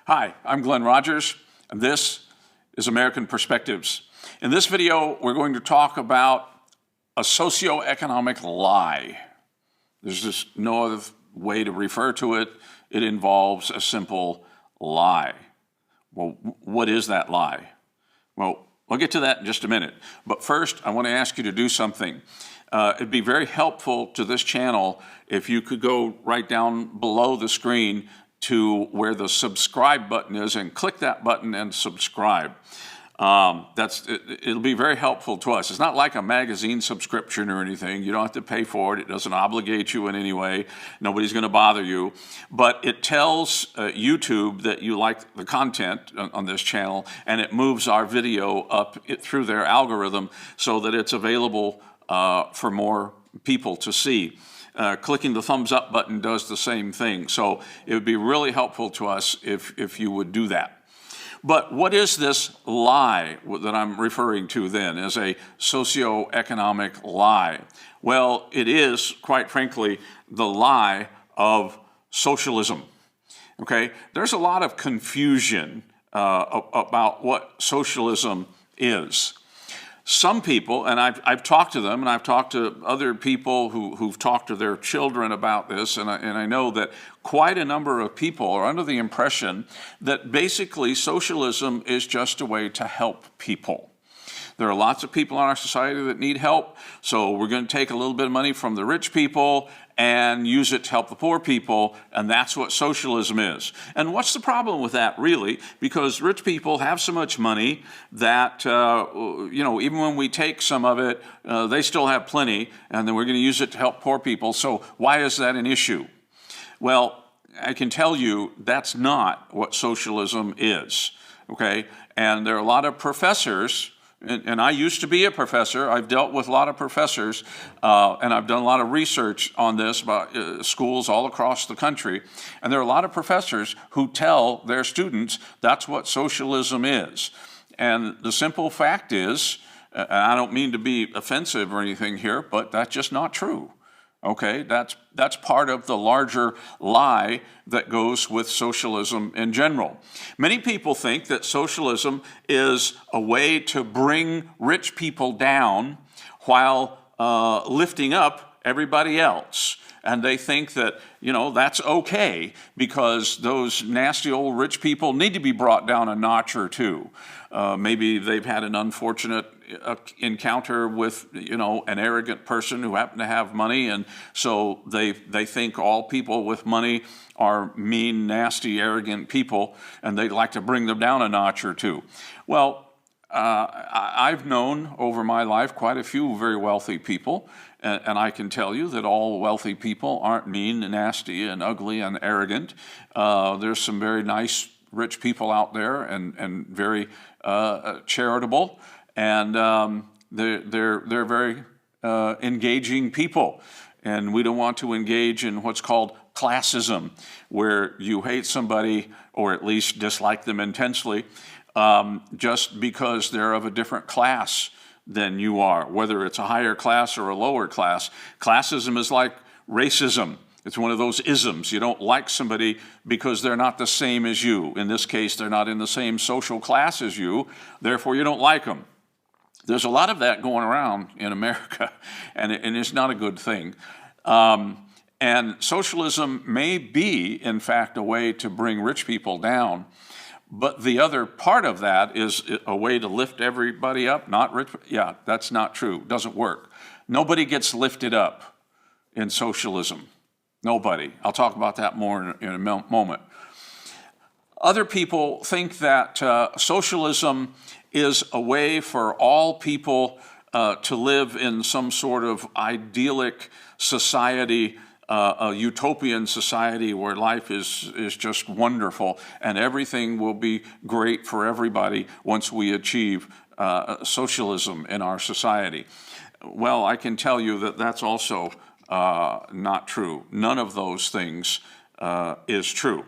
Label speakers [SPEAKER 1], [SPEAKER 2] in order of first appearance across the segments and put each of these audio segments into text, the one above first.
[SPEAKER 1] Hi, I'm Glenn Rogers, and this is American Perspectives. In this video, we're going to talk about a socioeconomic lie. There's just no other way to refer to it. It involves a simple lie. Well, what is that lie? Well, I'll get to that in just a minute. But first, I want to ask you to do something. It'd be very helpful to this channel if you could go right down below the screen to where the subscribe button is and click that button and subscribe. It'll be very helpful to us. It's not like a magazine subscription or anything. You don't have to pay for it. It doesn't obligate you in any way. Nobody's going to bother you. But it tells YouTube that you like the content on this channel, and it moves our video up through their algorithm so that it's available for more people to see. Clicking the thumbs up button does the same thing. So it would be really helpful to us if you would do that. But what is this lie that I'm referring to then as a socioeconomic lie? Well, it is, quite frankly, the lie of socialism. Okay? There's a lot of confusion about what socialism is. Some people, and I've talked to them, and I've talked to other people who've talked to their children about this, and I know that quite a number of people are under the impression that basically socialism is just a way to help people. There are lots of people in our society that need help, so we're going to take a little bit of money from the rich people and use it to help the poor people, and that's what socialism is. And what's the problem with that, really? Because rich people have so much money that, even when we take some of it, they still have plenty, and then we're going to use it to help poor people. So why is that an issue? Well, I can tell you that's not what socialism is, okay? And there are a lot of professors, and I used to be a professor. I've dealt with a lot of professors, and I've done a lot of research on this about schools all across the country. And there are a lot of professors who tell their students that's what socialism is. And the simple fact is, and I don't mean to be offensive or anything here, but that's just not true. Okay, that's part of the larger lie that goes with socialism in general. Many people think that socialism is a way to bring rich people down while lifting up everybody else. And they think that, that's okay because those nasty old rich people need to be brought down a notch or two. Maybe they've had an unfortunate encounter with, an arrogant person who happened to have money, and so they think all people with money are mean, nasty, arrogant people, and they'd like to bring them down a notch or two. Well, I've known over my life quite a few very wealthy people, and I can tell you that all wealthy people aren't mean, nasty, and ugly, and arrogant. There's some very nice, rich people out there, and very charitable, and they're very engaging people. And we don't want to engage in what's called classism, where you hate somebody or at least dislike them intensely just because they're of a different class than you are, whether it's a higher class or a lower class. Classism is like racism. It's one of those isms. You don't like somebody because they're not the same as you. In this case, they're not in the same social class as you, therefore you don't like them. There's a lot of that going around in America, and it's not a good thing. And socialism may be, in fact, a way to bring rich people down, but the other part of that is a way to lift everybody up, not rich. Yeah, that's not true. It doesn't work. Nobody gets lifted up in socialism. Nobody. I'll talk about that more in a moment. Other people think that socialism is a way for all people to live in some sort of idyllic society, a utopian society where life is just wonderful and everything will be great for everybody once we achieve socialism in our society. Well, I can tell you that that's also not true. None of those things is true.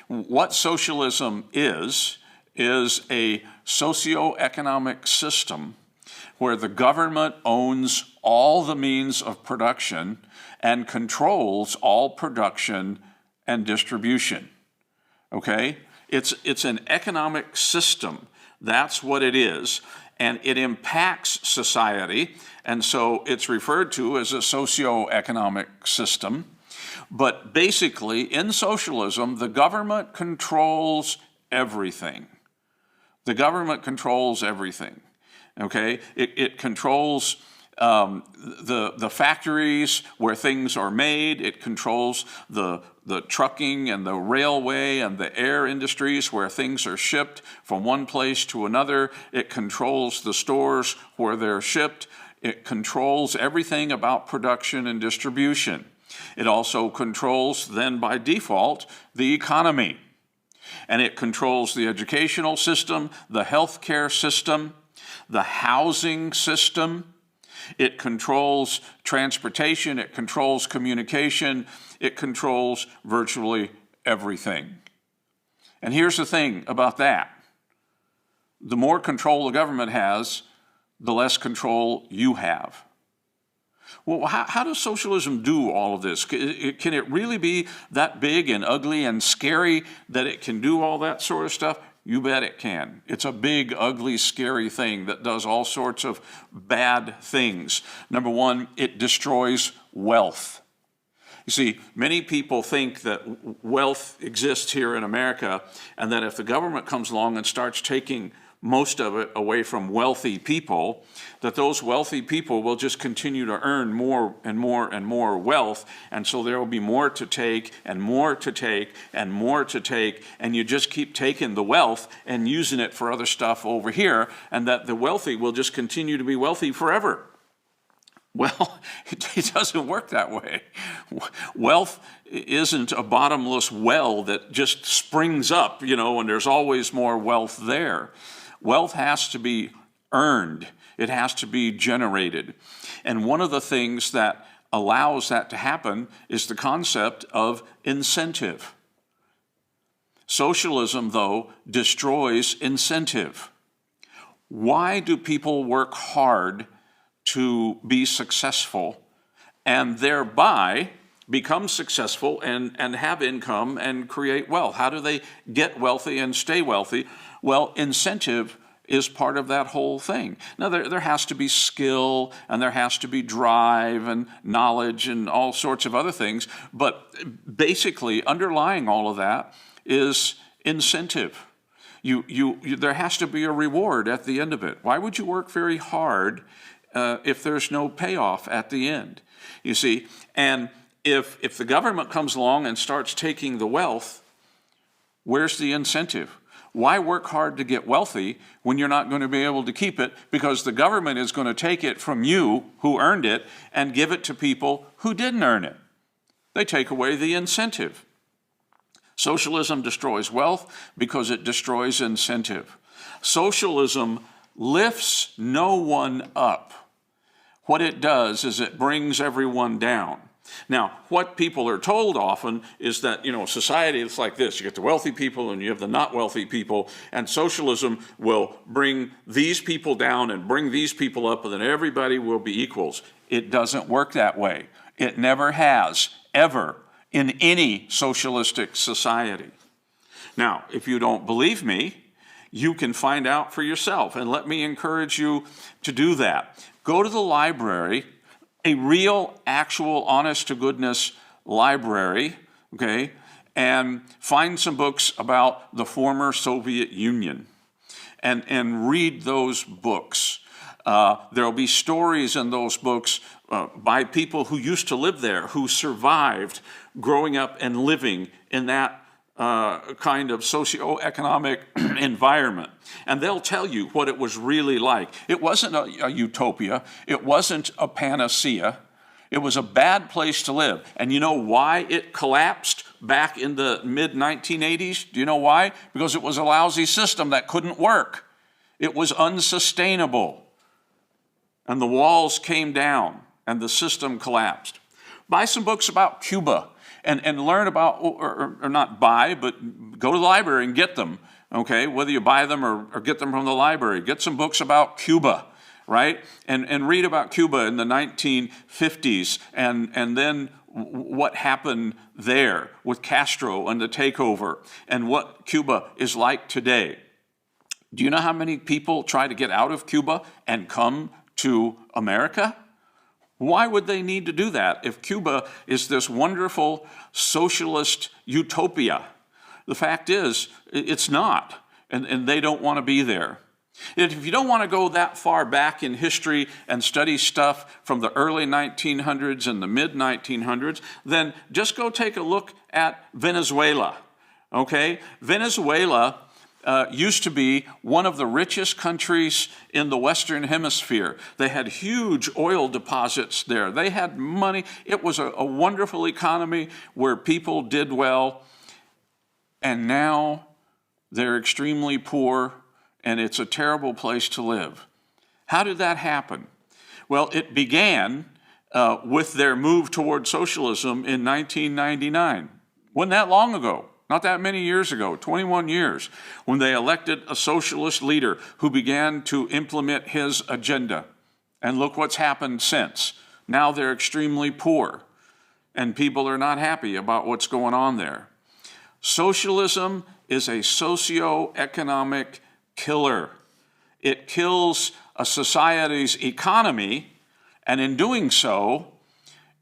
[SPEAKER 1] What socialism is a socioeconomic system where the government owns all the means of production and controls all production and distribution. okay? It's an economic system. That's what it is. And it impacts society. And so it's referred to as a socioeconomic system. But basically, in socialism, the government controls everything. The government controls everything, okay? It controls the factories where things are made. It controls the trucking and the railway and the air industries where things are shipped from one place to another. It controls the stores where they're shipped. It controls everything about production and distribution. It also controls, then by default, the economy. And it controls the educational system, the healthcare system, the housing system. It controls transportation, it controls communication, it controls virtually everything. And here's the thing about that. The more control the government has, the less control you have. Well, how does socialism do all of this? Can it really be that big and ugly and scary that it can do all that sort of stuff? You bet it can. It's a big, ugly, scary thing that does all sorts of bad things. Number one, it destroys wealth. You see, many people think that wealth exists here in America, and that if the government comes along and starts taking most of it away from wealthy people, that those wealthy people will just continue to earn more and more and more wealth, and so there will be more to take and more to take and more to take, and you just keep taking the wealth and using it for other stuff over here, and that the wealthy will just continue to be wealthy forever. Well, it doesn't work that way. Wealth isn't a bottomless well that just springs up, and there's always more wealth there. Wealth has to be earned. It has to be generated. And one of the things that allows that to happen is the concept of incentive. Socialism, though, destroys incentive. Why do people work hard to be successful and thereby become successful and have income and create wealth? How do they get wealthy and stay wealthy? Well, incentive is part of that whole thing. Now, there has to be skill, and there has to be drive and knowledge and all sorts of other things, but basically underlying all of that is incentive. There has to be a reward at the end of it. Why would you work very hard if there's no payoff at the end? You see, and if the government comes along and starts taking the wealth, where's the incentive? Why work hard to get wealthy when you're not going to be able to keep it, because the government is going to take it from you who earned it and give it to people who didn't earn it? They take away the incentive. Socialism destroys wealth because it destroys incentive. Socialism lifts no one up. What it does is it brings everyone down. Now, what people are told often is that, society is like this. You get the wealthy people and you have the not wealthy people, and socialism will bring these people down and bring these people up, and then everybody will be equals. It doesn't work that way. It never has, ever, in any socialistic society. Now, if you don't believe me, you can find out for yourself, and let me encourage you to do that. Go to the library, a real, actual, honest-to-goodness library, okay, and find some books about the former Soviet Union and read those books. There will be stories in those books by people who used to live there, who survived growing up and living in that kind of socioeconomic environment. And they'll tell you what it was really like. It wasn't a utopia. It wasn't a panacea. It was a bad place to live. And you know why it collapsed back in the mid-1980s? Do you know why? Because it was a lousy system that couldn't work. It was unsustainable. And the walls came down and the system collapsed. Buy some books about Cuba. And learn about, or not buy, but go to the library and get them, okay? Whether you buy them or get them from the library. Get some books about Cuba, right? And read about Cuba in the 1950s, and then what happened there with Castro and the takeover and what Cuba is like today. Do you know how many people try to get out of Cuba and come to America? Why would they need to do that if Cuba is this wonderful socialist utopia? The fact is, it's not, and they don't want to be there. If you don't want to go that far back in history and study stuff from the early 1900s and the mid-1900s, then just go take a look at Venezuela, okay? Venezuela used to be one of the richest countries in the Western Hemisphere. They had huge oil deposits there. They had money. It was a wonderful economy where people did well, and now they're extremely poor, and it's a terrible place to live. How did that happen? Well, it began with their move toward socialism in 1999. Wasn't that long ago, not that many years ago, 21 years, when they elected a socialist leader who began to implement his agenda. And look what's happened since. Now they're extremely poor, and people are not happy about what's going on there. Socialism is a socioeconomic killer. It kills a society's economy, and in doing so,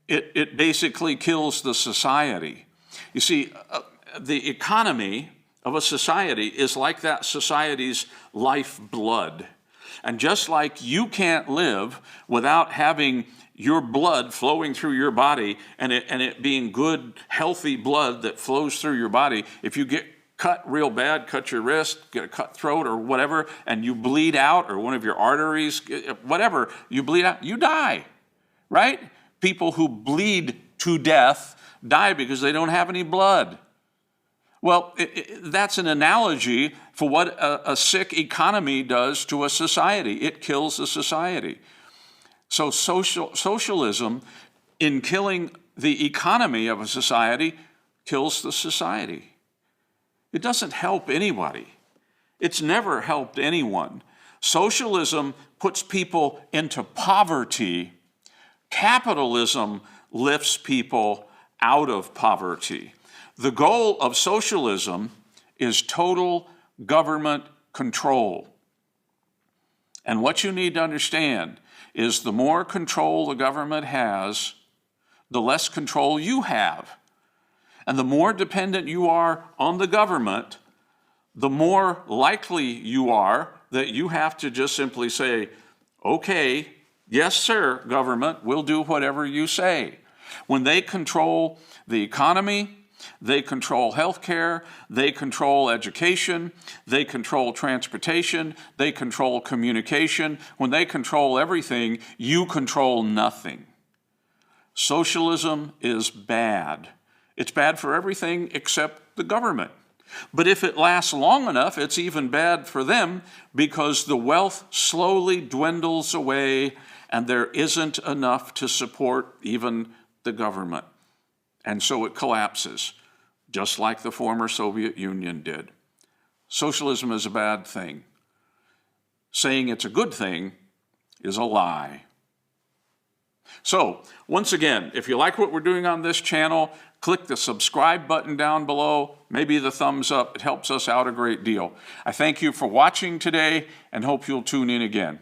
[SPEAKER 1] it basically kills the society. You see, the economy of a society is like that society's lifeblood. And just like you can't live without having your blood flowing through your body and it being good, healthy blood that flows through your body, if you get cut real bad, cut your wrist, get a cut throat or whatever, and you bleed out, or one of your arteries, whatever, you bleed out, you die, right? People who bleed to death die because they don't have any blood. Well, that's an analogy for what a sick economy does to a society. It kills a society. So socialism, in killing the economy of a society, kills the society. It doesn't help anybody. It's never helped anyone. Socialism puts people into poverty. Capitalism lifts people out of poverty. The goal of socialism is total government control. And what you need to understand is the more control the government has, the less control you have. And the more dependent you are on the government, the more likely you are that you have to just simply say, okay, yes, sir, government, we'll do whatever you say. When they control the economy, they control healthcare, they control education, they control transportation, they control communication. When they control everything, you control nothing. Socialism is bad. It's bad for everything except the government. But if it lasts long enough, it's even bad for them because the wealth slowly dwindles away and there isn't enough to support even the government. And so it collapses, just like the former Soviet Union did. Socialism is a bad thing. Saying it's a good thing is a lie. So, once again, if you like what we're doing on this channel, click the subscribe button down below, maybe the thumbs up. It helps us out a great deal. I thank you for watching today and hope you'll tune in again.